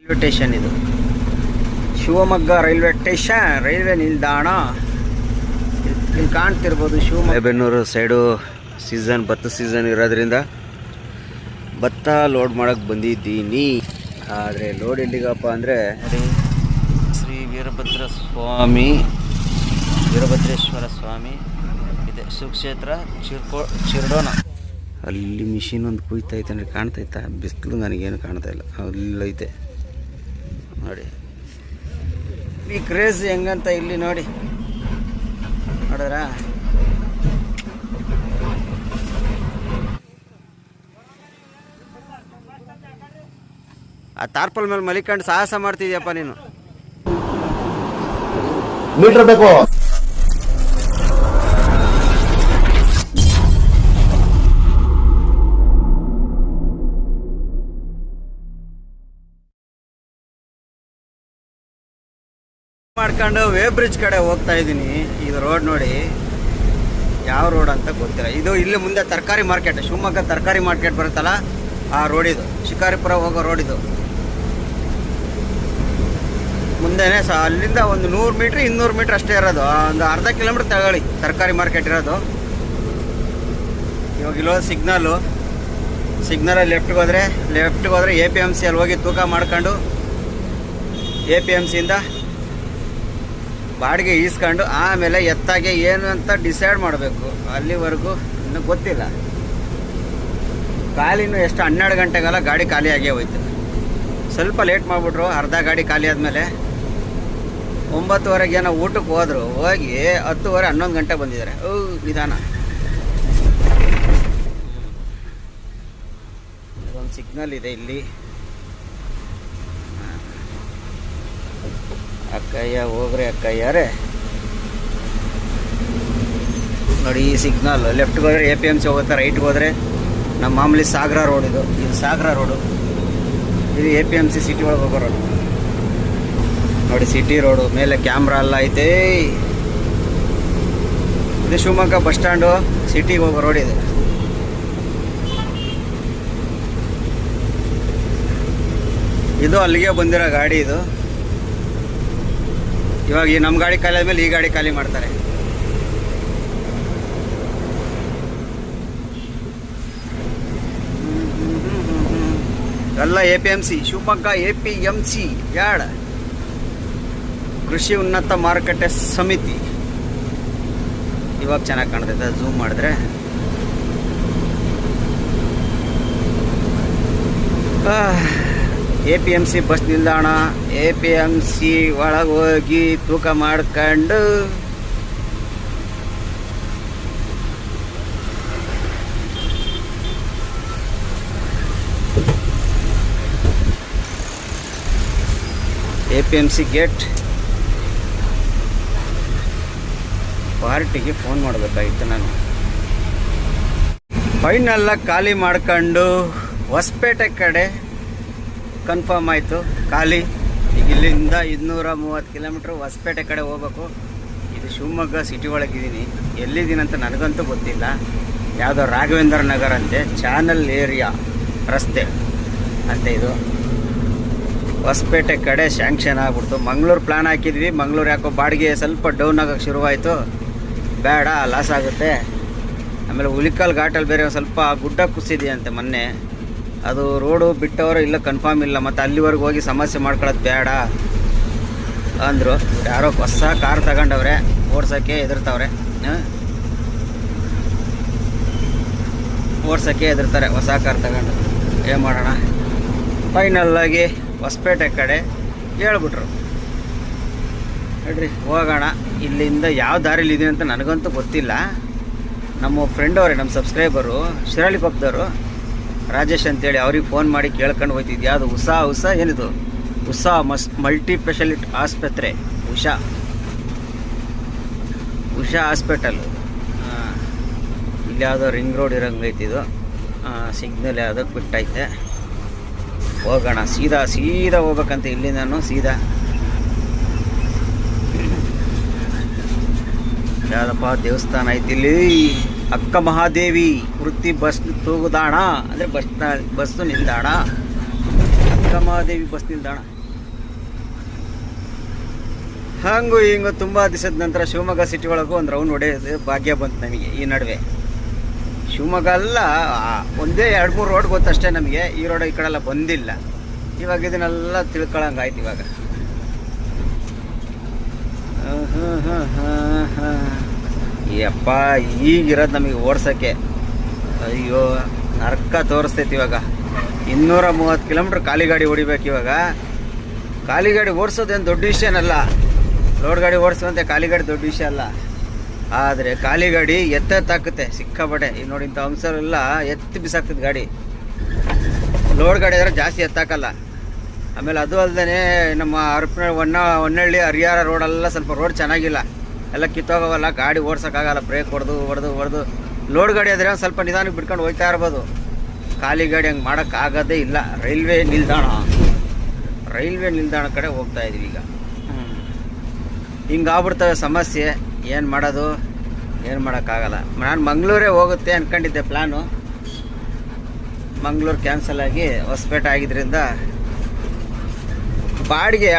Railway station ಇದು Shivamogga railway station, railway ನಿಲ್ದಾಣ. ಇಲ್ಲಿ ಕಾಣ್ತಿರ್ಬೋದು ಶಿವಮೊಗ್ಗ ಸೈಡು ಸೀಸನ್, ಭತ್ತ ಸೀಸನ್ ಇರೋದ್ರಿಂದ ಭತ್ತ ಲೋಡ್ ಮಾಡಕ್ಕೆ ಬಂದಿದ್ದೀನಿ. ಆದರೆ ಲೋಡ್ ಎಲ್ಲಿಗಪ್ಪ ಅಂದರೆ ಶ್ರೀ ವೀರಭದ್ರೇಶ್ವರ ಸ್ವಾಮಿ ಇದೆ, ಸುಕ್ಷೇತ್ರ ಚಿರ್ಡೋನ. ಅಲ್ಲಿ ಮಿಷಿನ್ ಒಂದು ಕುಯ್ತೈತೆ ಅಂದರೆ ಕಾಣ್ತೈತಾ? ಬಿಸಿಲು ನನಗೇನು ಕಾಣ್ತಾ ಇಲ್ಲ, ಅಲ್ಲೈತೆ ನೋಡಿ. ಈ ಕ್ರೇಜ್ ಹೆಂಗಂತ ಇಲ್ಲಿ ನೋಡಿ, ನೋಡಿದ್ರಾ? ಆ ತಾರ್ಪಲ್ ಮೇಲೆ ಮಲಿಕೊಂಡು ಸಾಹಸ ಮಾಡ್ತಿದ್ಯಪ್ಪ ನೀನು. ಮೀಟರ್ ಬೇಕು. ಮಾಡ್ಕೊಂಡು ವೇ ಬ್ರಿಡ್ಜ್ ಕಡೆ ಹೋಗ್ತಾ ಇದ್ದೀನಿ. ಇದು ರೋಡ್ ನೋಡಿ, ಯಾವ ರೋಡ್ ಅಂತ ಗೊತ್ತಿಲ್ಲ. ಇದು ಇಲ್ಲಿ ಮುಂದೆ ತರಕಾರಿ ಮಾರ್ಕೆಟ್, ಶಿವಮೊಗ್ಗ ತರಕಾರಿ ಮಾರ್ಕೆಟ್ ಬರುತ್ತಲ್ಲ ಆ ರೋಡ್ ಇದು. ಶಿಕಾರಿಪುರ ಹೋಗೋ ರೋಡ್ ಇದು. ಮುಂದೆನೇ ಅಲ್ಲಿಂದ ಒಂದು 100 ಮೀಟ್ರ್ 200 ಮೀಟ್ರ್ ಅಷ್ಟೇ ಇರೋದು. ಒಂದು ಅರ್ಧ ಕಿಲೋಮೀಟ್ರ್ ತಗೊಳ್ಳಿ ತರಕಾರಿ ಮಾರ್ಕೆಟ್ ಇರೋದು. ಇವಾಗ ಇಲ್ಲೋ ಸಿಗ್ನಲಲ್ಲಿ ಲೆಫ್ಟ್ಗೆ ಹೋದರೆ APMC ಅಲ್ಲಿ ಹೋಗಿ ತೂಕ ಮಾಡ್ಕೊಂಡು APMCಯಿಂದ ಬಾಡಿಗೆ ಈಸ್ಕೊಂಡು ಆಮೇಲೆ ಎತ್ತಾಗೆ ಏನು ಅಂತ ಡಿಸೈಡ್ ಮಾಡಬೇಕು. ಅಲ್ಲಿವರೆಗೂ ಇನ್ನೂ ಗೊತ್ತಿಲ್ಲ. ಖಾಲಿನೂ ಎಷ್ಟು 12 ಗಂಟೆಗೆಲ್ಲ ಗಾಡಿ ಖಾಲಿಯಾಗೇ ಹೋಯ್ತು. ಸ್ವಲ್ಪ ಲೇಟ್ ಮಾಡಿಬಿಟ್ರು. ಅರ್ಧ ಗಾಡಿ ಖಾಲಿ ಆದಮೇಲೆ 9:30 ಏನೋ ಊಟಕ್ಕೆ ಹೋದರು. ಹೋಗಿ 10:30 11 ಗಂಟೆ ಬಂದಿದ್ದಾರೆ. ನಿಧಾನ. ಇದೊಂದು ಸಿಗ್ನಲ್ ಇದೆ ಇಲ್ಲಿ. ಅಕ್ಕಯ್ಯ ಹೋಗ್ರಿ ಅಕ್ಕಯ್ಯರೇ ನೋಡಿ. ಈ ಸಿಗ್ನಲ್ ಲೆಫ್ಟ್ಗೆ ಹೋದರೆ APMC ಹೋಗುತ್ತೆ, ರೈಟ್ಗೆ ಹೋದರೆ ನಮ್ಮ ಮಾಮೂಲಿ ಸಾಗರ ರೋಡ್. ಇದು ಸಾಗರ ರೋಡು. ಇದು APMC ಸಿಟಿ ಒಳಗೆ ಹೋಗೋ ರೋಡು ನೋಡಿ. ಸಿಟಿ ರೋಡು ಮೇಲೆ ಕ್ಯಾಮ್ರಾ ಎಲ್ಲ ಐತೆ. ಇದು ಶಿವಮೊಗ್ಗ ಬಸ್ ಸ್ಟ್ಯಾಂಡು, ಸಿಟಿಗೆ ಹೋಗೋ ರೋಡ್ ಇದೆ. ಇದು ಅಲ್ಲಿಗೆ ಬಂದಿರೋ ಗಾಡಿ ಇದು. ಇವಾಗ ಈ ನಮ್ಮ ಗಾಡಿ ಖಾಲಿ ಆದಮೇಲೆ ಈ ಗಾಡಿ ಖಾಲಿ ಮಾಡ್ತಾರೆ. ಎಲ್ಲ APMC ಶಿವಮೊಗ್ಗ APMC ಯಾಡ ಕೃಷಿ ಉನ್ನತ ಮಾರುಕಟ್ಟೆ ಸಮಿತಿ. ಇವಾಗ ಚೆನ್ನಾಗಿ ಕಾಣ್ತೈತೆ ಝೂಮ್ ಮಾಡಿದ್ರೆ. APMC ಬಸ್ ನಿಲ್ದಾಣ. APMC ಒಳಗೆ ಹೋಗಿ ತೂಕ ಮಾಡ್ಕೊಂಡು APMC ಗೇಟ್. ಪಾರ್ಟಿಗೆ ಫೋನ್ ಮಾಡಬೇಕಾಗಿತ್ತು ನಾನು. ಫೈನಲ್ಲ ಖಾಲಿ ಮಾಡ್ಕೊಂಡು ಹೊಸಪೇಟೆ ಕಡೆ ಕನ್ಫರ್ಮ್ ಆಯಿತು ಖಾಲಿ. ಈಗ ಇಲ್ಲಿಂದ 230 ಕಿಲೋಮೀಟ್ರ್ ಹೊಸಪೇಟೆ ಕಡೆ ಹೋಗ್ಬೇಕು. ಇದು ಶಿವಮೊಗ್ಗ ಸಿಟಿ ಒಳಗಿದ್ದೀನಿ. ಎಲ್ಲಿದ್ದೀನಂತ ನನಗಂತೂ ಗೊತ್ತಿಲ್ಲ. ಯಾವುದೋ ರಾಘವೇಂದ್ರ ನಗರ ಅಂತೆ, ಚಾನಲ್ ಏರಿಯಾ ರಸ್ತೆ ಅಂತೆ. ಇದು ಹೊಸಪೇಟೆ ಕಡೆ ಸ್ಯಾಂಕ್ಷನ್ ಆಗ್ಬಿಡ್ತು. ಮಂಗಳೂರು ಪ್ಲ್ಯಾನ್ ಹಾಕಿದ್ವಿ. ಮಂಗಳೂರು ಯಾಕೋ ಬಾಡಿಗೆ ಸ್ವಲ್ಪ ಡೌನ್ ಆಗೋಕ್ಕೆ ಶುರುವಾಯಿತು. ಬೇಡ, ಲಾಸ್ ಆಗುತ್ತೆ. ಆಮೇಲೆ ಹುಲಿಕಲ್ ಘಾಟಲ್ಲಿ ಬೇರೆ ಸ್ವಲ್ಪ ಗುಡ್ಡ ಕುಸಿದೆಯಂತೆ ಮೊನ್ನೆ. ಅದು ರೋಡು ಬಿಟ್ಟವರು ಇಲ್ಲ, ಕನ್ಫರ್ಮ್ ಇಲ್ಲ. ಮತ್ತು ಅಲ್ಲಿವರೆಗೆ ಹೋಗಿ ಸಮಸ್ಯೆ ಮಾಡ್ಕೊಳ್ಳೋದು ಬೇಡ ಅಂದರು. ಯಾರೋ ಹೊಸ ಕಾರ್ ತಗೊಂಡವ್ರೆ, ಓಡ್ಸೋಕ್ಕೆ ಹೆದರ್ತಾವ್ರೆ. ಹೆದರ್ತಾರೆ ಹೊಸ ಕಾರ್ ತಗೊಂಡು. ಏನು ಮಾಡೋಣ? ಫೈನಲ್ಲಾಗಿ ಹೊಸಪೇಟೆ ಕಡೆ ಹೇಳ್ಬಿಟ್ರು, ಹೇಳ್ರಿ ಹೋಗೋಣ. ಇಲ್ಲಿಂದ ಯಾವ ದಾರಿಲಿ ಇದೀನಿ ಅಂತ ನನಗಂತೂ ಗೊತ್ತಿಲ್ಲ. ನಮ್ಮ ಫ್ರೆಂಡ್ ಅವರೇ, ನಮ್ಮ ಸಬ್ಸ್ಕ್ರೈಬರು, ಶಿರಾಳಿಕೊಪ್ಪದವರು, ರಾಜೇಶ್ ಅಂತೇಳಿ, ಅವ್ರಿಗೆ ಫೋನ್ ಮಾಡಿ ಕೇಳ್ಕೊಂಡು ಹೋಗ್ತಿದ್ದೆ. ಯಾವುದು ಉಷಾ ಏನಿದು ಉಷಾ ಮಲ್ಟಿ ಸ್ಪೆಷಾಲಿಟಿ ಆಸ್ಪತ್ರೆ, ಉಷಾ ಹಾಸ್ಪಿಟಲ್. ಇಲ್ಲಿ ಯಾವುದೋ ರಿಂಗ್ ರೋಡ್ ಇರೋಂಗೈತಿದು. ಸಿಗ್ನಲ್ ಯಾವುದೋ ಬಿಟ್ಟೈತೆ. ಹೋಗೋಣ, ಸೀದಾ ಹೋಗ್ಬೇಕಂತ ಇಲ್ಲಿ ನಾನು. ಸೀದಾ ಯಾವುದಪ್ಪ ದೇವಸ್ಥಾನ ಐತಿ ಇಲ್ಲಿ, ಅಕ್ಕ ಮಹಾದೇವಿ ವೃತ್ತಿ ಬಸ್ ತೂಗುದಾಣ ಅಂದರೆ ಬಸ್ಸು ನಿಲ್ದಾಣ. ಅಕ್ಕ ಮಹಾದೇವಿ ಬಸ್ ನಿಲ್ದಾಣ. ಹಂಗೂ ಹಿಂಗು ತುಂಬ ದಿವಸದ ನಂತರ ಶಿವಮೊಗ್ಗ ಸಿಟಿ ಒಳಗೂ ಒಂದು ರೌಂಡ್ ಹೊಡೆಯೋದು ಭಾಗ್ಯ ಬಂತು ನಮಗೆ ಈ ನಡುವೆ. ಶಿವಮೊಗ್ಗ ಅಲ್ಲ, ಒಂದೇ 2-3 ರೋಡ್ ಗೊತ್ತಷ್ಟೇ ನಮಗೆ. ಈ ರೋಡ್ ಈ ಕಡೆ ಎಲ್ಲ ಬಂದಿಲ್ಲ. ಇವಾಗ ಇದನ್ನೆಲ್ಲ ತಿಳ್ಕೊಳಂಗಾಯ್ತು ಇವಾಗ. ಯಪ್ಪ, ಈಗಿರೋದು ನಮಗೆ ಓಡ್ಸೋಕ್ಕೆ ಅಯ್ಯೋ ನರ್ಕ ತೋರಿಸ್ತೈತಿ. ಇವಾಗ 230 ಕಿಲೋಮೀಟ್ರ್ ಖಾಲಿ ಗಾಡಿ ಹೊಡಿಬೇಕು ಇವಾಗ. ಖಾಲಿ ಗಾಡಿ ಓಡಿಸೋದೇನು ದೊಡ್ಡ ವಿಷಯನಲ್ಲ, ಲೋಡ್ ಗಾಡಿ ಓಡಿಸುವಂತೆ ಖಾಲಿ ಗಾಡಿ ದೊಡ್ಡ ವಿಷಯ ಅಲ್ಲ. ಆದರೆ ಖಾಲಿ ಗಾಡಿ ಎತ್ತಾಕುತ್ತೆ ಸಿಕ್ಕಾಪಟ್ಟೆ. ಈಗ ನೋಡಿ ಇಂಥ ಅಂಶರೆಲ್ಲ ಎತ್ತಿ ಬಿಸಾಕ್ತದೆ ಗಾಡಿ. ಲೋಡ್ ಗಾಡಿ ಆದರೆ ಜಾಸ್ತಿ ಎತ್ತಾಕಲ್ಲ. ಆಮೇಲೆ ಅದು ಅಲ್ಲದೆ ನಮ್ಮ ಹೊನ್ನಳ್ಳಿ ಹರಿಹರ ರೋಡೆಲ್ಲ ಸ್ವಲ್ಪ ರೋಡ್ ಚೆನ್ನಾಗಿಲ್ಲ, ಎಲ್ಲ ಕಿತ್ತೋಗವಲ್ಲ, ಗಾಡಿ ಓಡ್ಸೋಕ್ಕಾಗಲ್ಲ. ಬ್ರೇಕ್ ಹೊಡೆದು ಲೋಡ್ ಗಾಡಿ ಆದರೆ ಒಂದು ಸ್ವಲ್ಪ ನಿಧಾನಕ್ಕೆ ಬಿಟ್ಕೊಂಡು ಹೋಗ್ತಾ ಇರ್ಬೋದು. ಖಾಲಿ ಗಾಡಿ ಹಂಗೆ ಮಾಡೋಕ್ಕಾಗೋದೇ ಇಲ್ಲ. ರೈಲ್ವೆ ನಿಲ್ದಾಣ ಕಡೆ ಹೋಗ್ತಾ ಇದೀವಿ ಈಗ. ಹಿಂಗಾಗ್ಬಿಡ್ತವೆ ಸಮಸ್ಯೆ. ಏನು ಮಾಡೋದು, ಏನು ಮಾಡೋಕ್ಕಾಗಲ್ಲ. ನಾನು ಮಂಗಳೂರೇ ಹೋಗುತ್ತೆ ಅಂದ್ಕೊಂಡಿದ್ದೆ ಪ್ಲ್ಯಾನು. ಮಂಗಳೂರು ಕ್ಯಾನ್ಸಲ್ ಆಗಿ ಹೊಸಪೇಟೆ ಆಗಿದ್ದರಿಂದ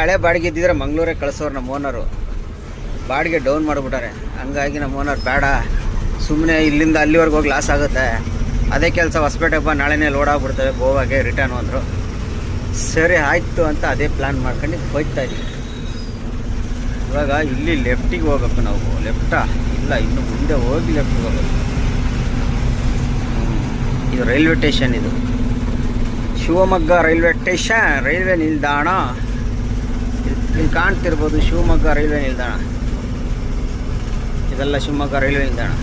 ಹಳೆ ಬಾಡಿಗೆ ಇದ್ದಿದ್ರೆ ಮಂಗಳೂರೇ ಕಳಿಸೋರು ನಮ್ಮ ಓನರು. ಬಾಡಿಗೆ ಡೌನ್ ಮಾಡಿಬಿಟ್ಟಾರೆ. ಹಂಗಾಗಿ ನಮ್ಮ ಓನರ್ ಬೇಡ, ಸುಮ್ಮನೆ ಇಲ್ಲಿಂದ ಅಲ್ಲಿವರೆಗೆ ಹೋಗಿ ಲಾಸ್ ಆಗುತ್ತೆ, ಅದೇ ಕೆಲಸ ಹೊಸಪೇಟೆ ಬಾ, ನಾಳೆನೇ ಲೋಡ್ ಆಗ್ಬಿಡ್ತೇವೆ ಗೋವಾಗೆ ರಿಟರ್ನು ಅಂದರು. ಸರಿ ಆಯಿತು ಅಂತ ಅದೇ ಪ್ಲ್ಯಾನ್ ಮಾಡ್ಕೊಂಡು ಹೋಗ್ತಾ ಇದ್ದೀವಿ. ಇವಾಗ ಇಲ್ಲಿ ಲೆಫ್ಟಿಗೆ ಹೋಗ್ಬೇಕು ನಾವು. ಲೆಫ್ಟಾ ಇಲ್ಲ, ಇನ್ನು ಮುಂದೆ ಹೋಗಿ ಲೆಫ್ಟಿಗೆ ಹೋಗ್ಬೇಕು. ಇದು ರೈಲ್ವೆ ಸ್ಟೇಷನ್. ಇದು ಶಿವಮೊಗ್ಗ ರೈಲ್ವೆ ಸ್ಟೇಷನ್, ರೈಲ್ವೆ ನಿಲ್ದಾಣ. ಇಲ್ಲಿ ಕಾಣ್ತಿರ್ಬೋದು ಶಿವಮೊಗ್ಗ ರೈಲ್ವೆ ನಿಲ್ದಾಣ. ಇದೆಲ್ಲ ಶಿವಮೊಗ್ಗ ರೈಲ್ವೆ ನಿಲ್ದಾಣ.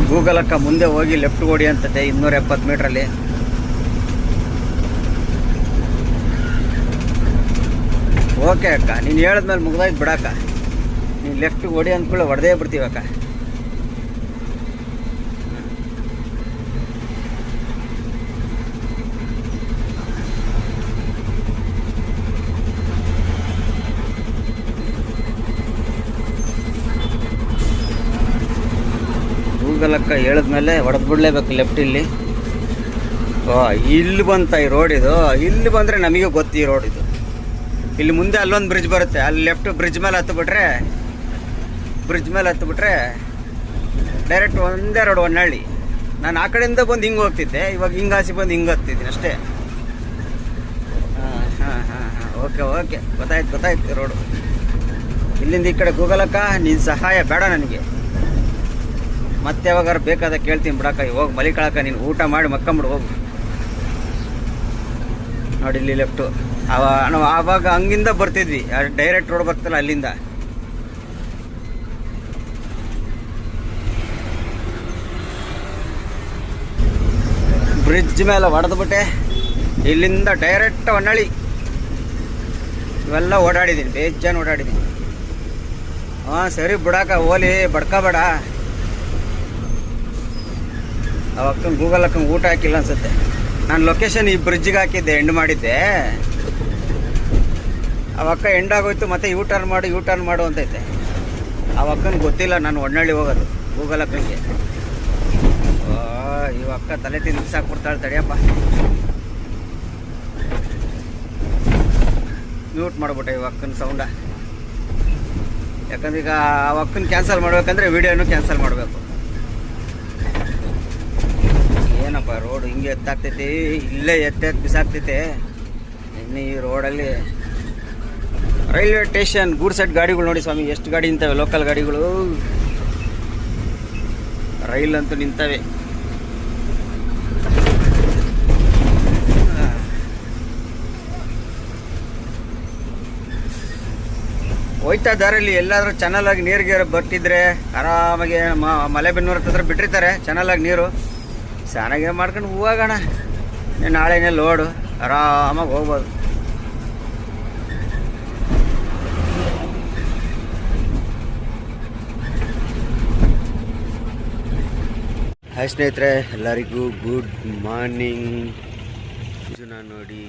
ಗೂಗಲ್ ಅಕ್ಕ ಮುಂದೆ ಹೋಗಿ ಲೆಫ್ಟ್ ಓಡಿ ಅಂತತೆ 270 ಮೀಟ್ರಲ್ಲಿ. ಓಕೆ ಅಕ್ಕ, ನೀನು ಹೇಳಿದ್ಮೇಲೆ ಮುಗ್ದಾಯ್ತು ಬಿಡಕ್ಕ. ನೀನು ಲೆಫ್ಟ್ ಓಡಿ ಅಂದ್ಕೊಳ್ಳಿ ಹೊಡೆದೇ ಬಿಡ್ತೀವಕ್ಕ. ಗೂಗಲಕ್ಕ ಹೇಳಿದ್ಮೇಲೆ ಹೊಡೆದು ಬಿಡಲೇಬೇಕು ಲೆಫ್ಟ್. ಇಲ್ಲಿ ಬಂತ ಈ ರೋಡ್. ಇದು ಇಲ್ಲಿ ಬಂದರೆ ನಮಗೆ ಗೊತ್ತು ಈ ರೋಡ್. ಇದು ಇಲ್ಲಿ ಮುಂದೆ ಅಲ್ಲೊಂದು ಬ್ರಿಡ್ಜ್ ಬರುತ್ತೆ, ಅಲ್ಲಿ ಲೆಫ್ಟ್ ಬ್ರಿಡ್ಜ್ ಮೇಲೆ ಹತ್ತಿಬಿಟ್ರೆ ಡೈರೆಕ್ಟ್ ಒಂದೇ ರೋಡ್ ಹೊನ್ನಳ್ಳಿ. ನಾನು ಆ ಕಡೆಯಿಂದ ಬಂದು ಹಿಂಗೆ ಹೋಗ್ತಿದ್ದೆ, ಇವಾಗ ಹಿಂಗಾಸಿ ಬಂದು ಹಿಂಗೆ ಹತ್ತಿದ್ದೀನಿ ಅಷ್ಟೇ. ಓಕೆ ಗೊತ್ತಾಯ್ತು ರೋಡು. ಇಲ್ಲಿಂದ ಈ ಕಡೆ ಗೂಗಲಕ್ಕ ನಿನ್ನ ಸಹಾಯ ಬೇಡ ನನಗೆ. ಮತ್ತೆ ಯಾವಾಗಾರು ಬೇಕಾದ ಕೇಳ್ತೀನಿ ಬಿಡಕ್ಕ. ಹೋಗಿ ಮಲಿಕಳಕ್ಕ, ನೀನು ಊಟ ಮಾಡಿ ಮಕ್ಕಂಬಿಡು ಹೋಗು. ನೋಡಿ ಇಲ್ಲಿ ಲೆಫ್ಟು. ನಾವು ಆವಾಗ ಹಂಗಿಂದ ಬರ್ತಿದ್ವಿ, ಡೈರೆಕ್ಟ್ ರೋಡ್ ಬರ್ತಲ್ಲ ಅಲ್ಲಿಂದ. ಬ್ರಿಡ್ಜ್ ಮೇಲೆ ಹೊಡೆದ್ಬಿಟ್ಟೆ, ಇಲ್ಲಿಂದ ಡೈರೆಕ್ಟ್ ಹೊನ್ನಳ್ಳಿ. ಇವೆಲ್ಲ ಓಡಾಡಿದ್ದೀನಿ, ಬೇಜಾನ್ ಓಡಾಡಿದ್ದೀನಿ. ಸರಿ ಬಿಡಕ್ಕ, ಓಲಿ ಬಡ್ಕೋಬೇಡ. ಅವಕ್ಕಂಗೆ ಗೂಗಲ್ ಅಕ್ಕಂಗೆ ಊಟ ಹಾಕಿಲ್ಲ ಅನ್ಸುತ್ತೆ. ನಾನು ಲೊಕೇಶನ್ ಈ ಬ್ರಿಡ್ಜಿಗೆ ಹಾಕಿದ್ದೆ, ಎಂಡ್ ಮಾಡಿದ್ದೆ. ಅವಕ್ಕ ಎಂಡ್ ಆಗೋಯ್ತು, ಮತ್ತೆ ಯೂ ಟರ್ನ್ ಮಾಡು ಅಂತೈತೆ. ಅವಕ್ಕನಿಗೆ ಗೊತ್ತಿಲ್ಲ ನಾನು ಹೊನ್ನಳ್ಳಿ ಹೋಗೋದು ಗೂಗಲ್ ಅಕ್ಕಂಗೆ. ಇವಕ್ಕ ತಲೆ ತಿಂದು ಸಾಕ್ಬಿಡ್ತಾಳೆ. ತಡಿಯಪ್ಪ, ಮ್ಯೂಟ್ ಮಾಡ್ಬಿಟ್ಟೆ ಇವಕ್ಕನ ಸೌಂಡ. ಯಾಕಂದ್ರೆ ಈಗ ಅವಕ್ಕನ ಕ್ಯಾನ್ಸಲ್ ಮಾಡ್ಬೇಕಂದ್ರೆ ವಿಡಿಯೋನು ಕ್ಯಾನ್ಸಲ್ ಮಾಡಬೇಕು. ಏನಪ್ಪ ರೋಡ್ ಹಿಂಗೆ ಎತ್ತಾಗ್ತೈತಿ, ಇಲ್ಲೇ ಎತ್ತಿ ಬಿಸಾಕ್ತೈತೆ. ಇನ್ನು ಈ ರೋಡಲ್ಲಿ ರೈಲ್ವೆ ಸ್ಟೇಷನ್ ಗೂಡ್ ಸೆಟ್ ಗಾಡಿಗಳು ನೋಡಿ ಸ್ವಾಮಿ, ಎಷ್ಟು ಗಾಡಿ ನಿಂತವೆ, ಲೋಕಲ್ ಗಾಡಿಗಳು. ರೈಲ್ ಅಂತೂ ನಿಂತವೆ. ಹೋಯ್ತಾ ದಾರಲ್ಲಿ ಎಲ್ಲಾದ್ರೂ ಚೆನ್ನಾಗಿ ನೀರಿಗೆ ಬರ್ತಿದ್ರೆ ಆರಾಮಾಗಿ ಮಲೆಬೆನ್ನೂರು ಹತ್ರ ಬಿಟ್ಟಿರ್ತಾರೆ ಚೆನ್ನಾಗಿ ನೀರು. ಚೆನ್ನಾಗಿ ಮಾಡ್ಕೊಂಡು ಹೋಗೋಣ. ನಾಳೆನೇ ಲೋಡು, ಆರಾಮಾಗಿ ಹೋಗ್ಬೋದು. ಹಾಯ್ ಸ್ನೇಹಿತರೆ, ಎಲ್ಲರಿಗೂ ಗುಡ್ ಮಾರ್ನಿಂಗ್. ನೋಡಿ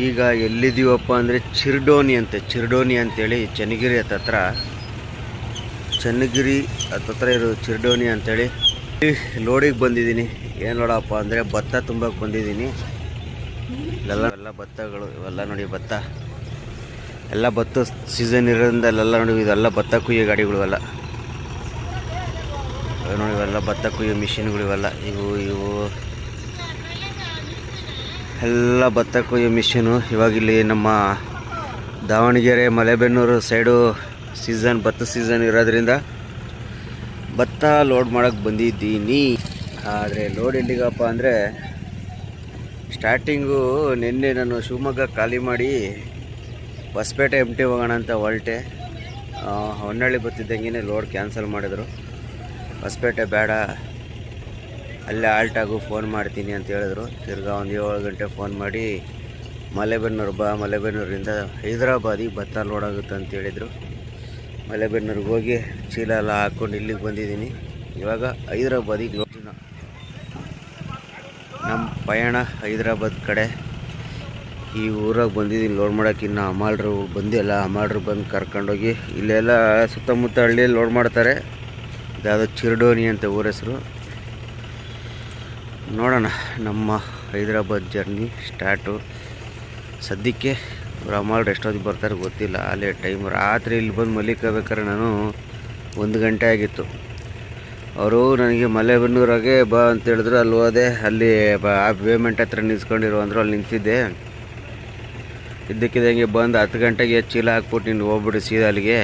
ಈಗ ಎಲ್ಲಿದ್ದೀವಪ್ಪ ಅಂದರೆ ಚಿರ್ಡೋನಿ ಅಂತೇಳಿ ಚನ್ನಗಿರಿ ಹತ್ತತ್ರ ಇರೋದು ಚಿರ್ಡೋನಿ ಅಂತೇಳಿ. ಲೋಡಿಗೆ ಬಂದಿದ್ದೀನಿ. ಏನು ನೋಡಪ್ಪ ಅಂದರೆ ಭತ್ತ ತುಂಬಕ್ಕೆ ಬಂದಿದ್ದೀನಿ. ಎಲ್ಲ ಭತ್ತಗಳು ಇವೆಲ್ಲ ನೋಡಿ, ಭತ್ತ ಎಲ್ಲ ಭತ್ತ ಸೀಸನ್ ಇರೋದ್ರಿಂದ ಅಲ್ಲೆಲ್ಲ ನೋಡಿ, ಇದೆಲ್ಲ ಭತ್ತ ಕುಯ್ಯೋ ಗಾಡಿಗಳು ಎಲ್ಲ ನೋಡಿ, ಇವೆಲ್ಲ ಭತ್ತ ಕುಯ್ಯೋ ಮಿಷಿನ್ಗಳು ಇವೆಲ್ಲ ಇವು ಎಲ್ಲ ಭತ್ತ ಕೊಯ್ಯೋ ಮಿಷಿನು. ಇವಾಗಿಲ್ಲಿ ನಮ್ಮ ದಾವಣಗೆರೆ ಮಲೆಬೆನ್ನೂರು ಸೈಡು ಭತ್ತ ಸೀಸನ್ ಇರೋದ್ರಿಂದ ಭತ್ತ ಲೋಡ್ ಮಾಡೋಕ್ಕೆ ಬಂದಿದ್ದೀನಿ. ಆದರೆ ಲೋಡ್ ಎಲ್ಲಿಗಪ್ಪ ಅಂದರೆ, ಸ್ಟಾರ್ಟಿಂಗು ನಿನ್ನೆ ನಾನು ಶಿವಮೊಗ್ಗ ಖಾಲಿ ಮಾಡಿ ಹೊಸಪೇಟೆ MT ಹೋಗೋಣ ಅಂತ ಹೊರಟೆ. ಹೊನ್ನಳ್ಳಿ ಬರ್ತಿದ್ದಂಗೆ ಲೋಡ್ ಕ್ಯಾನ್ಸಲ್ ಮಾಡಿದ್ರು. ಹೊಸಪೇಟೆ ಬೇಡ, ಅಲ್ಲೇ ಆಲ್ಟಾಗು, ಫೋನ್ ಮಾಡ್ತೀನಿ ಅಂತ ಹೇಳಿದ್ರು. ತಿರ್ಗಾ ಒಂದು 7 ಗಂಟೆ ಫೋನ್ ಮಾಡಿ ಮಲೆಬೆನ್ನೂರು ಬಾ, ಮಲೆಬೆನ್ನೂರಿಂದ ಹೈದರಾಬಾದಿಗೆ ಭತ್ತ ಲೋಡ್ ಆಗುತ್ತೆ ಅಂತ ಹೇಳಿದರು. ಮಲೆಬೆನ್ನೂರಿಗೆ ಹೋಗಿ ಚೀಲ ಎಲ್ಲ ಹಾಕ್ಕೊಂಡು ಇಲ್ಲಿಗೆ ಬಂದಿದ್ದೀನಿ. ಇವಾಗ ಹೈದರಾಬಾದಿಗೆ ಲೋಡಿನ ನಮ್ಮ ಪಯಣ ಹೈದರಾಬಾದ್ ಕಡೆ. ಈ ಊರಾಗ ಬಂದಿದ್ದೀನಿ ಲೋಡ್ ಮಾಡೋಕ್ಕೆ. ಇನ್ನು ಅಮಾಲ್ರು ಬಂದಿಲ್ಲ, ಅಮಾಲ್ರು ಬಂದು ಕರ್ಕೊಂಡೋಗಿ ಇಲ್ಲೆಲ್ಲ ಸುತ್ತಮುತ್ತ ಹಳ್ಳಿಯಲ್ಲಿ ಲೋಡ್ ಮಾಡ್ತಾರೆ. ಯಾವುದೋ ಚಿರಡೋನಿ ಅಂತ ಊರ ಹೆಸರು. ನೋಡೋಣ, ನಮ್ಮ ಹೈದರಾಬಾದ್ ಜರ್ನಿ ಸ್ಟಾರ್ಟು. ಸದ್ಯಕ್ಕೆ ಅಮಾಲ್ರು ಎಷ್ಟೊತ್ತಿಗೆ ಬರ್ತಾರೆ ಗೊತ್ತಿಲ್ಲ. ಅಲ್ಲೇ ಟೈಮ್ ರಾತ್ರಿ ಇಲ್ಲಿ ಬಂದು ಮಲಿಕೋಬೇಕಾದ್ರೆ ನಾನು 1 ಗಂಟೆ ಆಗಿತ್ತು. ಅವರು ನನಗೆ ಮಲೆಬೆನ್ನೂರಾಗೆ ಬಾ ಅಂತ ಹೇಳಿದ್ರು. ಅಲ್ಲಿ ಹೋದೆ, ಅಲ್ಲಿ ಆ ಪೇಮೆಂಟ್ ಹತ್ರ ನಿಲ್ಸ್ಕೊಂಡಿರೋ ಅಂದರು. ಅಲ್ಲಿ ನಿಂತಿದ್ದೆ. ಇದ್ದಕ್ಕಿದ್ದಂಗೆ ಬಂದು 10 ಗಂಟೆಗೆ ಚೀಲ ಹಾಕ್ಬಿಟ್ಟು ನೀನು ಹೋಗ್ಬಿಡ್ರಿ ಸೀದಾ ಅಲ್ಲಿಗೆ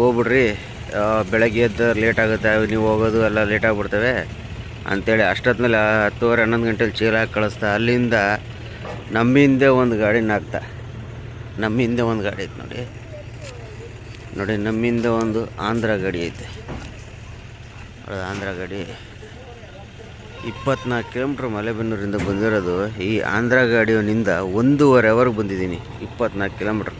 ಹೋಗ್ಬಿಡ್ರಿ, ಬೆಳಗ್ಗೆ ಎದ್ದು ಲೇಟ್ ಆಗುತ್ತೆ, ನೀವು ಹೋಗೋದು ಎಲ್ಲ ಲೇಟ್ ಆಗಿಬಿಡ್ತವೆ ಅಂಥೇಳಿ ಅಷ್ಟೊತ್ತಿನಲ್ಲಿ 10:30 11 ಗಂಟೆಲಿ ಚೀಲ ಹಾಕಿ ಕಳಿಸ್ತಾ. ಅಲ್ಲಿಂದ ನಮ್ಮ ಹಿಂದೆ ಒಂದು ಗಾಡಿ ನಾಗ್ತಾ. ನಮ್ಮ ಹಿಂದೆ ಒಂದು ಗಾಡಿ ಐತೆ ನೋಡಿ, ನಮ್ಮ ಹಿಂದೆ ಒಂದು ಆಂಧ್ರ ಗಾಡಿ ಐತೆ. ಆಂಧ್ರ ಗಾಡಿ 24 ಕಿಲೋಮೀಟ್ರ್ ಮಲೆಬೆನ್ನೂರಿಂದ ಬಂದಿರೋದು. ಈ ಆಂಧ್ರ ಗಾಡಿಯವನಿಂದ 1.5 ಅವರ್ಗೆ ಬಂದಿದ್ದೀನಿ. 24 ಕಿಲೋಮೀಟ್ರ್.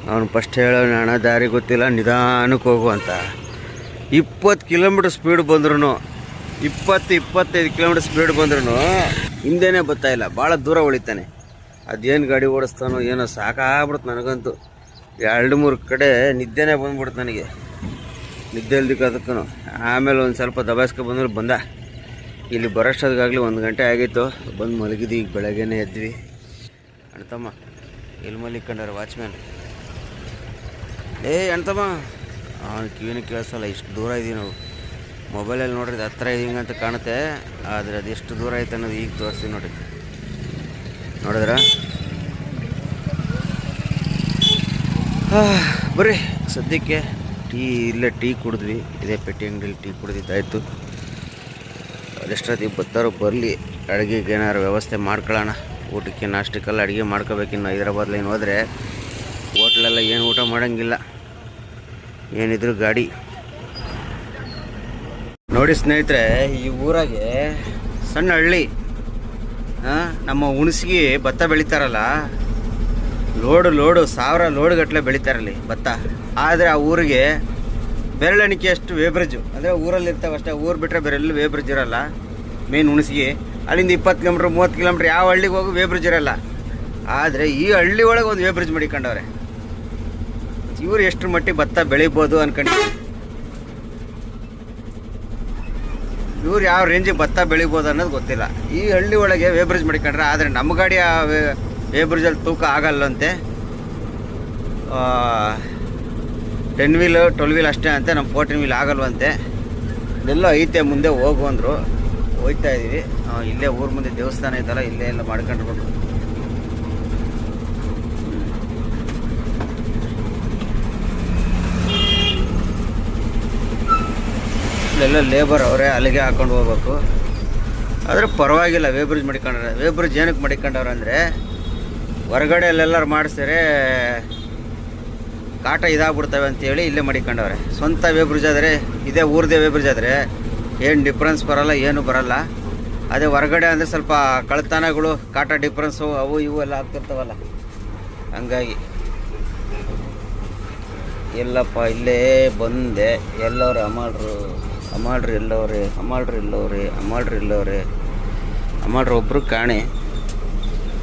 ಅವನು ಫಸ್ಟ್ ಹೇಳೋಣ, ಹಣ ದಾರಿ ಗೊತ್ತಿಲ್ಲ, ನಿಧಾನಕ್ಕೆ ಹೋಗು ಅಂತ. 20 ಕಿಲೋಮೀಟ್ರ್ ಸ್ಪೀಡ್ ಬಂದ್ರೂ, 20-25 ಕಿಲೋಮೀಟ್ರ್ ಸ್ಪೀಡ್ ಬಂದ್ರೂ ಹಿಂದೆನೇ ಬರ್ತಾಯಿಲ್ಲ, ಭಾಳ ದೂರ ಉಳಿತಾನೆ. ಅದೇನು ಗಾಡಿ ಓಡಿಸ್ತಾನೋ ಏನೋ, ಸಾಕಾಗ್ಬಿಡುತ್ತೆ ನನಗಂತೂ. 2-3 ಕಡೆ ನಿದ್ದೆನೇ ಬಂದ್ಬಿಡ್ತು ನನಗೆ, ನಿದ್ದೆ ಇಲ್ದಿಕ್ಕದಕ್ಕೂ. ಆಮೇಲೆ ಒಂದು ಸ್ವಲ್ಪ ದಬಾಯಿಸ್ಕೊ ಬಂದ. ಇಲ್ಲಿ ಬರೋಷ್ಟೊತ್ತಿಗಾಗಲಿ 1 ಗಂಟೆ ಆಗಿತ್ತು. ಬಂದು ಮಲಗಿದ್ವಿ. ಈಗ ಬೆಳಗ್ಗೆನೇ ಎದ್ವಿ. ಅಣ್ತಮ್ಮ ಎಲ್ಲಿ ಮಲಿಕೊಂಡಾರ ವಾಚ್ಮ್ಯಾನ್? ಅಣ್ತಮ್ಮ, ಅವನು ಕಿವಿನ ಕೇಳಿಸಲ್ಲ. ಇಷ್ಟು ದೂರ ಇದ್ದೀವಿ ನಾವು. ಮೊಬೈಲಲ್ಲಿ ನೋಡ್ರಿ ಹತ್ರ ಹಿಂಗೆ ಅಂತ ಕಾಣುತ್ತೆ, ಆದರೆ ಅದು ಎಷ್ಟು ದೂರ ಐತೆ ಅನ್ನೋದು ಈಗ ತೋರಿಸ್ತೀವಿ ನೋಡಿರಿ. ನೋಡಿದ್ರ ಬರ್ರಿ. ಸದ್ಯಕ್ಕೆ ಇಲ್ಲೇ ಟೀ ಕುಡಿದ್ವಿ. ಇದೇ ಪೆಟ್ಟಿ ಅಂಗಡಿಯಲ್ಲಿ ಟೀ ಕುಡಿದಿದ್ದಾಯಿತು. ಅದೆಷ್ಟೊತ್ತಿಗೆ ಬರ್ತಾರೋ ಬರಲಿ. ಅಡುಗೆಗೆ ಏನಾದ್ರು ವ್ಯವಸ್ಥೆ ಮಾಡ್ಕೊಳ್ಳೋಣ. ಊಟಕ್ಕೆ ನಾಷ್ಟಕ್ಕೆಲ್ಲ ಅಡುಗೆ ಮಾಡ್ಕೋಬೇಕಿನ್ನು. ಹೈದರಾಬಾದ್ಲೇನು ಹೋದರೆ ಹೋಟ್ಲೆಲ್ಲ ಏನು ಊಟ ಮಾಡೋಂಗಿಲ್ಲ, ಏನಿದ್ರು ಗಾಡಿ. ನೋಡಿ ಸ್ನೇಹಿತರೆ, ಈ ಊರಾಗೆ ಸಣ್ಣ ಹಳ್ಳಿ, ನಮ್ಮ ಹುಣಸಿಗೆ ಭತ್ತ ಬೆಳೀತಾರಲ್ಲ, ಲೋಡು 1000 ಲೋಡ್ಗಟ್ಟಲೆ ಬೆಳೀತಾರಲ್ಲಿ ಭತ್ತ. ಆದರೆ ಆ ಊರಿಗೆ ಬೆರಳೆಣಿಕೆಯಷ್ಟು ವೇಬ್ರಿಡ್ಜು, ಅಂದರೆ ಊರಲ್ಲಿ ಇರ್ತಾವೆ ಅಷ್ಟೇ. ಊರು ಬಿಟ್ಟರೆ ಬೇರೆ ಎಲ್ಲೂ ವೇಬ್ರಿಡ್ಜ್ ಇರೋಲ್ಲ. ಮೇನ್ ಹುಣಸಿಗೆ ಅಲ್ಲಿಂದ 20 ಕಿಲೋಮೀಟ್ರ್ 30 ಕಿಲೋಮೀಟ್ರ್ ಯಾವ ಹಳ್ಳಿಗೆ ಹೋಗಿ ವೇಬ್ರಿಡ್ಜ್ ಇರೋಲ್ಲ. ಆದರೆ ಈ ಹಳ್ಳಿ ಒಳಗೆ ಒಂದು ವೇಬ್ರಿಡ್ಜ್ ಮಾಡಿಕೊಂಡವ್ರೆ. ಇವ್ರು ಎಷ್ಟು ಮಟ್ಟಿಗೆ ಭತ್ತ ಬೆಳಿಬೋದು ಅನ್ಕೊಂಡಿದ್ದೀವಿ. ಇವ್ರು ಯಾವ ರೇಂಜಿಗೆ ಭತ್ತ ಬೆಳಿಬೋದು ಅನ್ನೋದು ಗೊತ್ತಿಲ್ಲ. ಈ ಹಳ್ಳಿ ಒಳಗೆ ವೇಬ್ರಿಡ್ಜ್ ಮಾಡಿಕೊಂಡ್ರೆ. ಆದರೆ ನಮ್ಮ ಗಾಡಿ ಆ ವೇಬ್ರಿಡ್ಜಲ್ಲಿ ತೂಕ ಆಗಲ್ಲಂತೆ. 10 ವೀಲ್ 12 ವೀಲ್ ಅಷ್ಟೇ ಅಂತೆ, ನಮ್ಮ 14 ವೀಲ್ ಆಗಲ್ವಂತೆ. ಇದೆಲ್ಲ ಐತೆ, ಮುಂದೆ ಹೋಗು ಅಂದರು. ಹೋಗ್ತಾ ಇದ್ದೀವಿ. ಇಲ್ಲೇ ಊರ ಮುಂದೆ ದೇವಸ್ಥಾನ ಐತಲ್ಲ, ಇಲ್ಲೇ ಎಲ್ಲ ಮಾಡ್ಕೊಂಡಿರ್ಬೇಕು. ಇಲ್ಲೆಲ್ಲ ಲೇಬರ್ ಅವರೇ, ಅಲ್ಲಿಗೆ ಹಾಕೊಂಡು ಹೋಗ್ಬೇಕು. ಆದರೆ ಪರವಾಗಿಲ್ಲ, ವೇಬ್ರಿಡ್ಜ್ ಮಾಡಿಕೊಂಡ್ರೆ. ವೇಬ್ರಿಡ್ಜ್ ಏನಕ್ಕೆ ಮಾಡಿಕೊಂಡವ್ರೆ ಅಂದರೆ, ಹೊರಗಡೆ ಅಲ್ಲೆಲ್ಲರೂ ಮಾಡಿಸ್ತಾರೆ, ಕಾಟ ಇದಾಗ್ಬಿಡ್ತವೆ ಅಂತೇಳಿ ಇಲ್ಲೇ ಮಾಡಿಕೊಂಡವ್ರೆ. ಸ್ವಂತ ವೇಬ್ರಿಡ್ಜ್ ಆದರೆ, ಇದೇ ಊರದೇ ವೇಬ್ರಿಡ್ಜ್ ಆದರೆ ಏನು ಡಿಫ್ರೆನ್ಸ್ ಬರೋಲ್ಲ, ಏನು ಬರೋಲ್ಲ. ಅದೇ ಹೊರಗಡೆ ಅಂದರೆ ಸ್ವಲ್ಪ ಕಳ್ತನಗಳು, ಕಾಟ ಡಿಫ್ರೆನ್ಸು ಅವು ಇವು ಎಲ್ಲ ಆಗ್ತಿರ್ತಾವಲ್ಲ, ಹಂಗಾಗಿ. ಎಲ್ಲಪ್ಪ ಇಲ್ಲೇ ಬಂದೆ. ಎಲ್ಲವ್ರೆ ಅಮಾಲ್ರು ಎಲ್ಲವ್ರೆ. ಅಮಾಲ್ರು ಒಬ್ಬರು ಕಾಣೆ.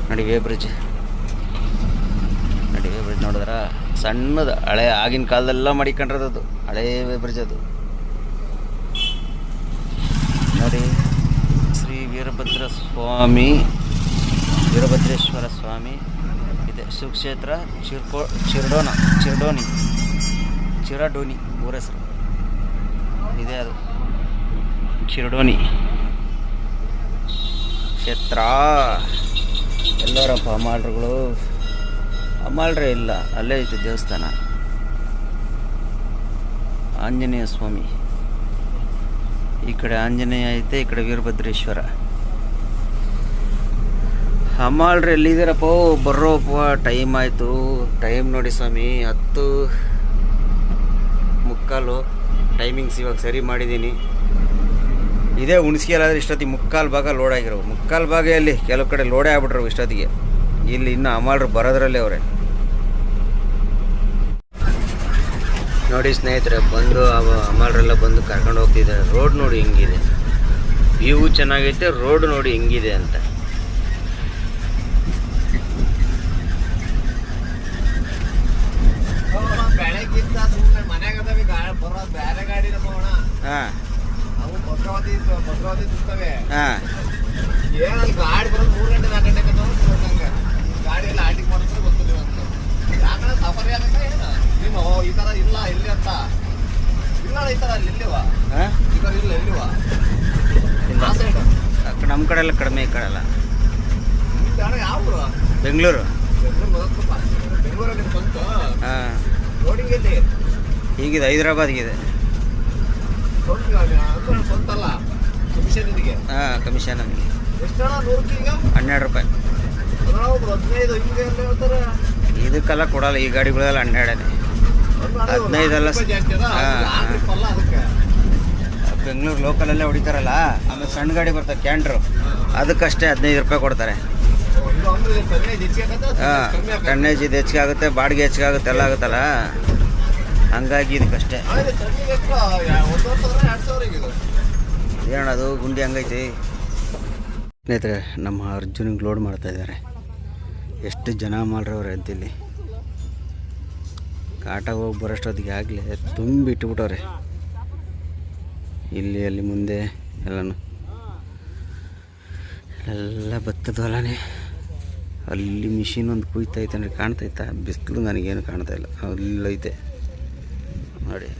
ನೋಡಿ ವೇಬ್ರಿಡ್ಜ್ ನೋಡಿದ್ರ ಸಣ್ಣದು ಹಳೆ ಆಗಿನ ಕಾಲದೆಲ್ಲ ಮಾಡಿಕೊಂಡ್ರದ್ದು ಹಳೇ ಬ್ರಿಡ್ಜ್ ಅದು ನೋಡಿ. ಶ್ರೀ ವೀರಭದ್ರೇಶ್ವರ ಸ್ವಾಮಿ ಇದೆ. ಸುಕ್ಷೇತ್ರ ಚಿರಡೋನಿ ಊರ ಹೆಸರು ಇದೆ. ಅದು ಚಿರಡೋನಿ ಕ್ಷೇತ್ರ. ಎಲ್ಲರಪ್ಪ ಅಮಾಲ್ರುಗಳು? ಅಮಾಲ್ರೇ ಇಲ್ಲ, ಅಲ್ಲೇ ಐತೆ ದೇವಸ್ಥಾನ. ಆಂಜನೇಯ ಸ್ವಾಮಿ ಈ ಕಡೆ, ಆಂಜನೇಯ ಐತೆ ಈ ಕಡೆ ವೀರಭದ್ರೇಶ್ವರ. ಅಮಾಲ್ರು ಎಲ್ಲಿದ್ದೀರಪ್ಪ? ಬರ್ರೋಪ್ಪ, ಟೈಮ್ ಆಯಿತು. ಟೈಮ್ ನೋಡಿ ಸ್ವಾಮಿ, 10:15 ಟೈಮಿಂಗ್ಸ್ ಇವಾಗ ಸರಿ ಮಾಡಿದ್ದೀನಿ. ಇದೇ ಹುಣಸ್ಗಿಯಲ್ಲಾದರೆ ಇಷ್ಟೊತ್ತಿಗೆ 3/4 ಭಾಗ ಲೋಡ್ ಆಗಿರೋ, 3/4 ಭಾಗ ಅಲ್ಲಿ ಕೆಲವು ಕಡೆ ಲೋಡೇ ಆಗ್ಬಿಟ್ರು ಇಷ್ಟೊತ್ತಿಗೆ. ಇಲ್ಲಿ ಇನ್ನೂ ಅಮಾಲ್ರು ಬರೋದ್ರಲ್ಲೇ ಅವರೇ. ನೋಡಿ ಸ್ನೇಹಿತರೆ, ಬಂದು ಅಮಾಲ್ರೆಲ್ಲ ಬಂದು ಕರ್ಕೊಂಡು ಹೋಗ್ತಿದ್ದಾರೆ. ರೋಡ್ ನೋಡಿ ಹೆಂಗಿದೆ, ವ್ಯೂ ಚೆನ್ನಾಗೈತೆ, ರೋಡ್ ನೋಡಿ ಹೆಂಗಿದೆ ಅಂತ. ಹಾಂ ಗಾಡಿ ಬರೋದು 3 ಗಂಟೆ 4 ಗಂಟೆ ಗಾಡಿ ಎಲ್ಲ ಆಟಿಂಗ್ ಮಾಡಿದ್ರೆ ಗೊತ್ತಿಲ್ಲ ಅಂತ. ಯಾಕಂದ್ರೆ ಸಫರಿ ಆಗಕ್ಕ ಏನು ನೀನು ಈ ಥರ ಇಲ್ಲ ಎಲ್ಲಿ ಅಂತ ಇಲ್ಲ, ಈ ಥರ ಅಲ್ಲಿ ಇಲ್ಲಿವ ಈ ಥರ ಇಲ್ಲ ಎಲ್ಲಿವ ಆ ಸೈಡ್ ನಮ್ಮ ಕಡೆ ಎಲ್ಲ ಕಡಿಮೆ, ಈ ಕಡೆ ಎಲ್ಲ. ಯಾವ ಊರು? ಬೆಂಗಳೂರು. ಬೆಂಗಳೂರಲ್ಲಿ ಸ್ವಂತ ಹಾಂ, ರೋಡಿಂಗ್ ಎಲ್ಲಿ ಹೀಗಿದೆ, ಹೈದರಾಬಾದ್ಗಿದೆ. ಸ್ವಂತ ಅಲ್ಲ, ಕಮಿಷನ್ ಇದಕ್ಕೆ. ಹಾಂ, ಕಮಿಷನ್ ನಮಗೆ ಎಷ್ಟು ಹಣ? 100ಕ್ಕೆ ಈಗ 12 ರೂಪಾಯಿ. 15 ಹಿಂಗೆ ಅಂತ ಹೇಳ್ತಾರೆ. ಇದಕ್ಕೆಲ್ಲ ಕೊಡಲ್ಲ, ಈ ಗಾಡಿಗಳೆಲ್ಲ 12ನೇ, 15 ಅಲ್ಲ. ಬೆಂಗಳೂರು ಲೋಕಲಲ್ಲೇ ಹೊಡಿತಾರಲ್ಲ, ಆಮೇಲೆ ಸಣ್ಣ ಗಾಡಿ ಬರ್ತದೆ ಕ್ಯಾಂಟ್ರು, ಅದಕ್ಕಷ್ಟೇ 15 ರೂಪಾಯಿ ಕೊಡ್ತಾರೆ. ಹಾಂ, ಟನ್ನೇಜ್ ಇದು ಹೆಚ್ಚಿಗೆ ಆಗುತ್ತೆ, ಬಾಡಿಗೆ ಹೆಚ್ಚಿಗೆ ಆಗುತ್ತೆ, ಎಲ್ಲ ಆಗುತ್ತಲ್ಲ, ಹಂಗಾಗಿ ಇದಕ್ಕಷ್ಟೇ. ಏನದು ಗುಂಡಿ ಹಂಗೈತಿ. ಸ್ನೇಹಿತರೆ, ನಮ್ಮ ಅರ್ಜುನಿಗೆ ಲೋಡ್ ಮಾಡ್ತಾಯಿದ್ದಾರೆ. ಎಷ್ಟು ಜನ ಮಾಡ್ರವ್ರೆ ಅಂತಿಲ್ಲಿ. ಕಾಟ ಹೋಗಿ ಬರೋಷ್ಟೊತ್ತಿಗೆ ಆಗಲೇ ತುಂಬಿ ಇಟ್ಬಿಟ್ಟವ್ರೆ ಇಲ್ಲಿ ಅಲ್ಲಿ ಮುಂದೆ ಎಲ್ಲನೂ. ಎಲ್ಲ ಭತ್ತದ ಹೊಲನೇ. ಅಲ್ಲಿ ಮಿಷಿನ್ ಒಂದು ಕುಯ್ತೈತೆ ಅಂದರೆ ಕಾಣ್ತೈತಾ? ಬಿಸಿಲು ನನಗೇನು ಕಾಣ್ತಾ ಇಲ್ಲ, ಅಲ್ಲೈತೆ ನೋಡಿ.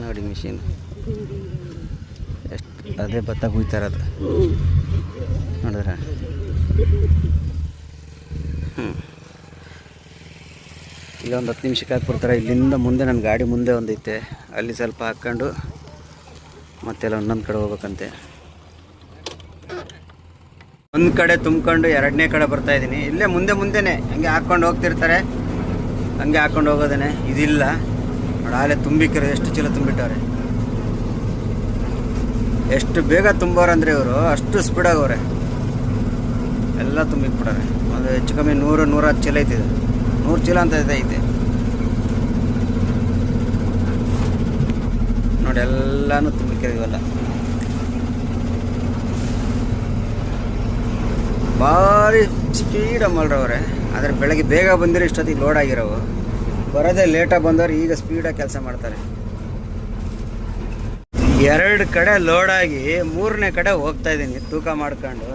ನೋಡಿ ಮಿಷಿನ್ ಎಷ್ಟು, ಅದೇ ಭತ್ತ ಕುಯ್ತಾರದು ನೋಡಿದ್ರೆ. ಇಲ್ಲೊಂದು 10 ನಿಮಿಷಕ್ಕೆ ಹಾಕ್ಬಿಡ್ತಾರೆ. ಇಲ್ಲಿಂದ ಮುಂದೆ ನನ್ನ ಗಾಡಿ ಮುಂದೆ ಒಂದೈತೆ, ಅಲ್ಲಿ ಸ್ವಲ್ಪ ಹಾಕ್ಕೊಂಡು ಮತ್ತೆಲ್ಲ ಒಂದೊಂದು ಕಡೆ ಹೋಗ್ಬೇಕಂತೆ. ಒಂದು ಕಡೆ ತುಂಬ್ಕೊಂಡು 2ನೇ ಕಡೆ ಬರ್ತಾಯಿದ್ದೀನಿ. ಇಲ್ಲೇ ಮುಂದೆನೇ ಹಂಗೆ ಹಾಕ್ಕೊಂಡು ಹೋಗ್ತಿರ್ತಾರೆ, ಹಂಗೆ ಹಾಕ್ಕೊಂಡು ಹೋಗೋದೇ. ಇದಿಲ್ಲ ನೋಡಿ, ಆಲೇ ತುಂಬಿಕ್ಕಿರೋ ಎಷ್ಟು ಚೀಲ ತುಂಬಿಟ್ಟವ್ರೆ. ಎಷ್ಟು ಬೇಗ ತುಂಬೋರಂದ್ರೆ ಇವರು, ಅಷ್ಟು ಸ್ಪೀಡಾಗವ್ರೆ. ಎಲ್ಲ ತುಂಬಿಕ್ಬಿಟ್ಟಾರೆ. ಒಂದು ಹೆಚ್ಚು ಕಮ್ಮಿ 100-110 ಚೀಲ ಐತಿದೆ, 100 ಚೀಲ ಅಂತ ಐತೆ ನೋಡಿ. ಎಲ್ಲನೂ ತುಂಬಿಕ್ಕಿದೀವಲ್ಲ, ಭಾರಿ ಸ್ಪೀಡ್ ಅಮ್ಮಲ್ರವ್ರೆ. ಆದರೆ ಬೆಳಗ್ಗೆ ಬೇಗ ಬಂದಿರೋ ಇಷ್ಟೊತ್ತಿಗೆ ಲೋಡ್ ಆಗಿರೋವು, ಬರೋದೇ ಲೇಟಾಗಿ ಬಂದವರು ಈಗ ಸ್ಪೀಡಾಗಿ ಕೆಲಸ ಮಾಡ್ತಾರೆ. 2 ಕಡೆ ಲೋಡಾಗಿ 3ನೇ ಕಡೆ ಹೋಗ್ತಾಯಿದ್ದೀನಿ ತೂಕ ಮಾಡ್ಕೊಂಡು.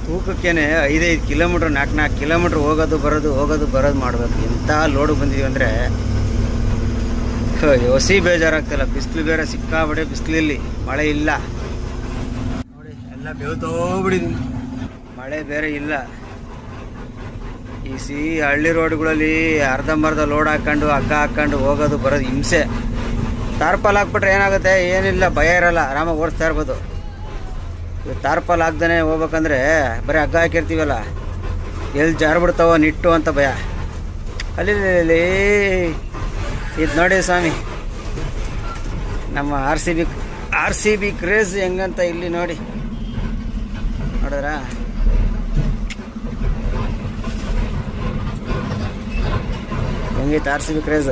ತೂಕಕ್ಕೇನೆ 5-5 ಕಿಲೋಮೀಟ್ರ್ 4-4 ಕಿಲೋಮೀಟ್ರ್ ಹೋಗೋದು ಬರೋದು ಮಾಡಬೇಕು. ಇಂಥ ಲೋಡು ಬಂದಿದ್ದೀವಿ ಅಂದರೆ ಹೊಸಿ ಬೇಜಾರಾಗ್ತಿಲ್ಲ. ಬಿಸಿಲು ಬೇರೆ ಸಿಕ್ಕಾಬಿಡೆ, ಬಿಸಿಲಲ್ಲಿ ಮಳೆ ಇಲ್ಲ ನೋಡಿ, ಎಲ್ಲ ಬೇವ್ತೋಗ್ಬಿಟ್ಟಿದ್ದೀನಿ. ಮಳೆ ಬೇರೆ ಇಲ್ಲ. ಈ ಹಳ್ಳಿ ರೋಡ್ಗಳಲ್ಲಿ ಅರ್ಧಂಬರ್ಧ ಲೋಡ್ ಹಾಕ್ಕೊಂಡು ಹಗ್ಗ ಹಾಕ್ಕೊಂಡು ಹೋಗೋದು ಬರೋದು ಹಿಂಸೆ. ತಾರ್ಪಾಲ್ ಹಾಕ್ಬಿಟ್ರೆ ಏನಾಗುತ್ತೆ? ಏನಿಲ್ಲ, ಭಯ ಇರೋಲ್ಲ, ಆರಾಮಾಗಿ ಓಡಿಸ್ತಾ ಇರ್ಬೋದು. ತಾರ್ಪಾಲ್ ಹಾಕ್ದೇ ಹೋಗ್ಬೇಕಂದ್ರೆ ಬರೀ ಹಗ್ಗ ಹಾಕಿರ್ತೀವಲ್ಲ, ಎಲ್ಲಿ ಜಾರ್ಬಿಡ್ತಾವೋ ನಿಟ್ಟು ಅಂತ ಭಯ. ಅಲ್ಲಿ ಇದು ನೋಡಿ ಸ್ವಾಮಿ, ನಮ್ಮ ಆರ್ ಸಿ ಬಿ ಕ್ರೇಜ್ ಹೆಂಗಂತ ಇಲ್ಲಿ ನೋಡಿ, ನೋಡಿದ್ರಾ? ಹೆಂಗೈತೆ ಆರ್ ಸಿ ಬಿ ಕ್ರೇಜ್?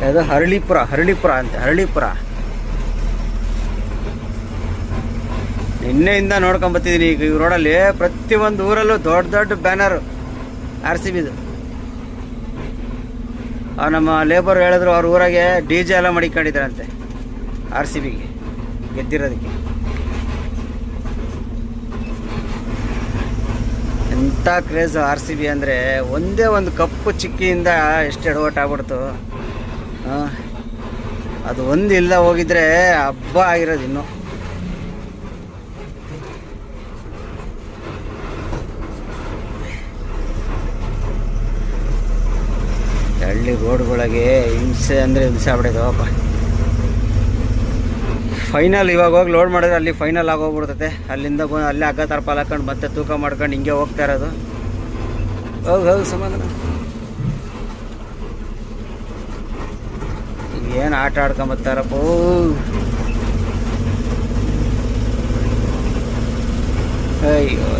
ಅದು ಹರಳಿಪುರ ಅಂತೆ, ಹರಳಿಪುರ. ನಿನ್ನೆಯಿಂದ ನೋಡ್ಕೊಂಬತ್ತಿದ್ದೀನಿ. ಈಗ ಈ ರೋಡಲ್ಲಿ ಪ್ರತಿಯೊಂದು ಊರಲ್ಲೂ ದೊಡ್ಡ ದೊಡ್ಡ ಬ್ಯಾನರು RCBದು. ನಮ್ಮ ಲೇಬರ್ ಹೇಳಿದ್ರು ಅವ್ರ ಊರಾಗೆ DJ ಎಲ್ಲ ಮಡಿಕೊಂಡಿದ್ದಾರಂತೆ RCBಗೆ ಗೆದ್ದಿರೋದಕ್ಕೆ. ಎಂಥ ಕ್ರೇಜು RCB ಅಂದರೆ, ಒಂದೇ ಒಂದು ಕಪ್ಪು ಚಿಕ್ಕಿಯಿಂದ ಎಷ್ಟು ಎಡವಟ್ಟು ಆಗ್ಬಿಡ್ತು. ಅದು ಒಂದು ಇಲ್ಲ ಹೋಗಿದ್ರೆ ಹಬ್ಬ ಆಗಿರೋದು ಇನ್ನು. ಹಳ್ಳಿ ರೋಡ್ಗಳಿಗೆ ಹಿಂಸೆ ಅಂದರೆ ಹಿಂಸೆ ಆಗ್ಬಿಡೋದಪ್ಪ. ಫೈನಲ್ ಇವಾಗ ಹೋಗಿ ಲೋಡ್ ಮಾಡಿದ್ರೆ ಅಲ್ಲಿ ಫೈನಲ್ ಆಗೋಗ್ಬಿಡ್ತೈತೆ. ಅಲ್ಲಿಂದ ಅಲ್ಲೇ ಹಗ್ಗ ತರ್ಪಾಲ್ ಹಾಕೊಂಡು ಮತ್ತೆ ತೂಕ ಮಾಡ್ಕೊಂಡು ಹಿಂಗೆ ಹೋಗ್ತಾ ಇರೋದು. ಹೌದು ಸಮಾಧಾನ. ಏನು ಆಟ ಆಡ್ಕೊಂಬತ್ತಾರಪ್ಪ. ಅಯ್ಯೋ,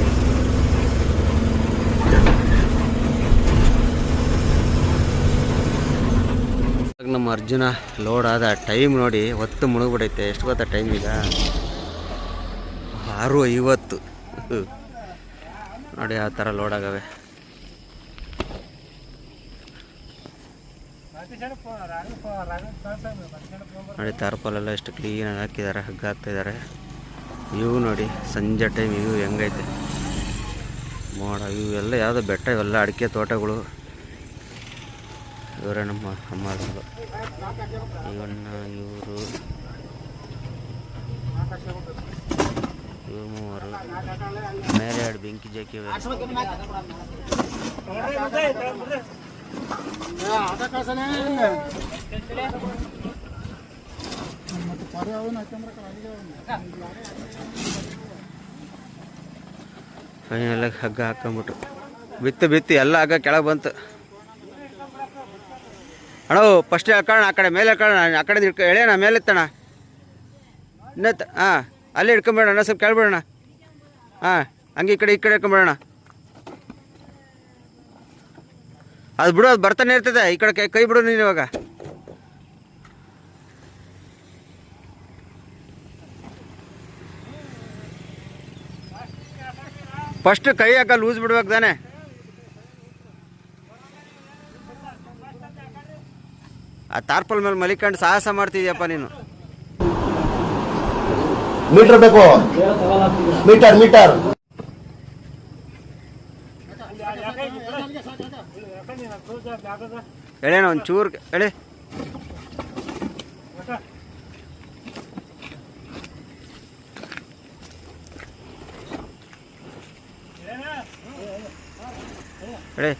ನಮ್ಮ ಅರ್ಜುನ ಲೋಡ್ ಆದ ಟೈಮ್ ನೋಡಿ ಹೊತ್ತು ಮುಳುಗ್ಬಿಡೈತೆ. ಎಷ್ಟು ಗೊತ್ತಾ ಟೈಮ್ ಈಗ? 6:50 ನೋಡಿ ಆ ಥರ ಲೋಡ್ ಆಗವೆ. ನೋಡಿ ತಾರ್ಪಾಲೆಲ್ಲ ಎಷ್ಟು ಕ್ಲೀನಾಗಿ ಹಾಕಿದ್ದಾರೆ, ಹಗ್ಗ ಹಾಕ್ತಿದ್ದಾರೆ. ಇವು ನೋಡಿ ಸಂಜೆ ಟೈಮ್ ಇವು ಹೆಂಗೈತೆ ಮೋಡ. ಇವೆಲ್ಲ ಯಾವುದೋ ಬೆಟ್ಟ, ಇವೆಲ್ಲ ಅಡಿಕೆ ತೋಟಗಳು. ಇವರೇ ನಮ್ಮ ಅಮ್ಮಗಳು. ಇವರು ಮೂವರು ಮೇಲೆ 2 ಬೆಂಕಿ ಜಾಕಿವೆ. ಫೈನಲ್ ಹಗ್ಗ ಹಾಕೊಂಬಿಟ್ಟು ಬಿತ್ತು ಎಲ್ಲ ಹಗ್ಗ ಕೆಳಗೆ ಬಂತು. ಅಣ್ಣ ಫಸ್ಟ್ ಹೇಳ್ಕೊಳ್ಳೋಣ, ಆ ಕಡೆ ಮೇಲೆ ಹೇಳ್ಕೊಳ್ಳೋಣ. ಆ ಕಡೆ ಎಳೆಯೋಣ, ಮೇಲೆ ಎತ್ತಣ ಇನ್ನೆತ್ತ. ಹಾಂ, ಅಲ್ಲೇ ಹಿಡ್ಕೊಂಬೇಡಣ, ಸ್ವಲ್ಪ ಕೇಳ್ಬೇಡಣ. ಹಾಂ, ಹಂಗೆ ಈ ಕಡೆ ಹಿಡ್ಕೊಂಬೇಡಣ. ಅದು ಬಿಡು, ಅದು ಬರ್ತಾನೆ ಇರ್ತದೆ. ಈ ಕಡೆ ಕೈ ಬಿಡು ನೀನು. ಇವಾಗ ಫಸ್ಟ್ ಕೈ ಹಾಕ ಲೂಸ್ ಬಿಡ್ಬೇಕು ತಾನೆ. ಆ ತಾರ್ಪಲ್ ಮೇಲೆ ಮಲಿಕೊಂಡು ಸಾಹಸ ಮಾಡ್ತಿದ್ಯಪ್ಪ ನೀನು. ಮೀಟರ್ ಬೇಕು, ಮೀಟರ್ ಎಳೆಣ ಒಂಚೂರು ಎಳೆ. ಎಳೆ